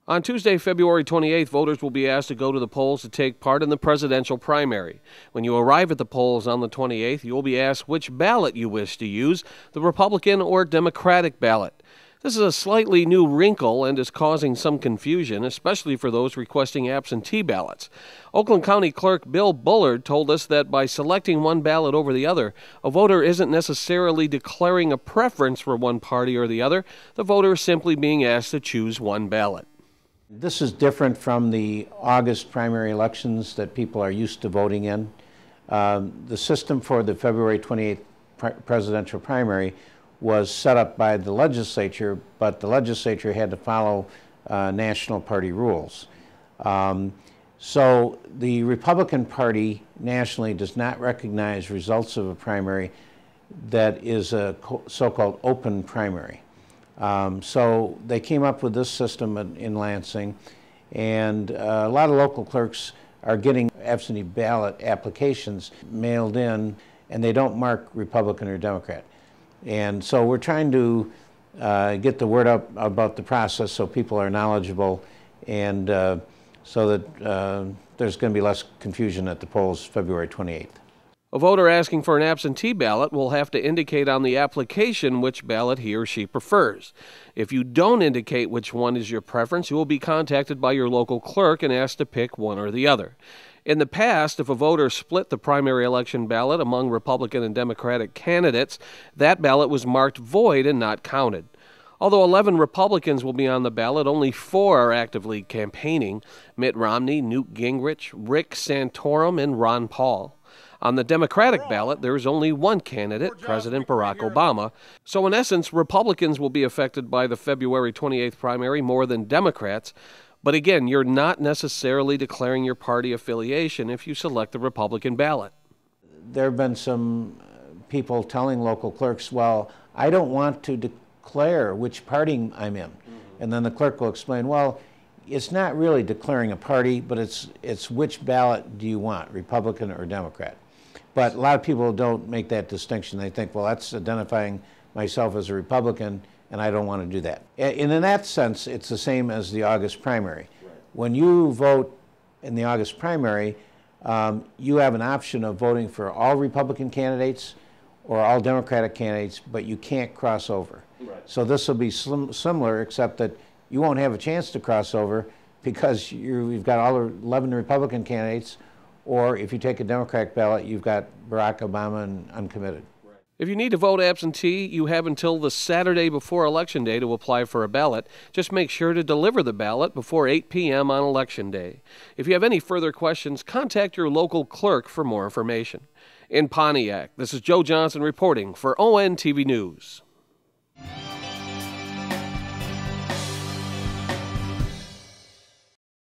On Tuesday, February 28th, voters will be asked to go to the polls to take part in the presidential primary. When you arrive at the polls on the 28th, you will be asked which ballot you wish to use, the Republican or Democratic ballot. This is a slightly new wrinkle and is causing some confusion, especially for those requesting absentee ballots. Oakland County Clerk Bill Bullard told us that by selecting one ballot over the other, a voter isn't necessarily declaring a preference for one party or the other. The voter is simply being asked to choose one ballot. This is different from the August primary elections that people are used to voting in. The system for the February 28th presidential primary was set up by the legislature, but the legislature had to follow national party rules. So the Republican Party nationally does not recognize results of a primary that is a so-called open primary. So they came up with this system in Lansing, and a lot of local clerks are getting absentee ballot applications mailed in, and they don't mark Republican or Democrat. And so we're trying to get the word up about the process so people are knowledgeable, and so that there's going to be less confusion at the polls February 28th. A voter asking for an absentee ballot will have to indicate on the application which ballot he or she prefers. If you don't indicate which one is your preference, you will be contacted by your local clerk and asked to pick one or the other. In the past, if a voter split the primary election ballot among Republican and Democratic candidates, that ballot was marked void and not counted. Although 11 Republicans will be on the ballot, only 4 are actively campaigning: Mitt Romney, Newt Gingrich, Rick Santorum, and Ron Paul. On the Democratic ballot, there is only one candidate, President Barack Obama. So in essence, Republicans will be affected by the February 28th primary more than Democrats. But again, you're not necessarily declaring your party affiliation if you select the Republican ballot. There have been some people telling local clerks, well, I don't want to declare which party I'm in. And then the clerk will explain, well, it's not really declaring a party, but it's which ballot do you want, Republican or Democrat? But a lot of people don't make that distinction. They think, well, that's identifying myself as a Republican, and I don't want to do that. And in that sense, it's the same as the August primary. Right. When you vote in the August primary, you have an option of voting for all Republican candidates or all Democratic candidates, but you can't cross over. Right. So this will be similar, except that you won't have a chance to cross over because you've got all 11 Republican candidates, or if you take a Democratic ballot, you've got Barack Obama and uncommitted. If you need to vote absentee, you have until the Saturday before Election Day to apply for a ballot. Just make sure to deliver the ballot before 8 p.m. on Election Day. If you have any further questions, contact your local clerk for more information. In Pontiac, this is Joe Johnson reporting for ONTV News.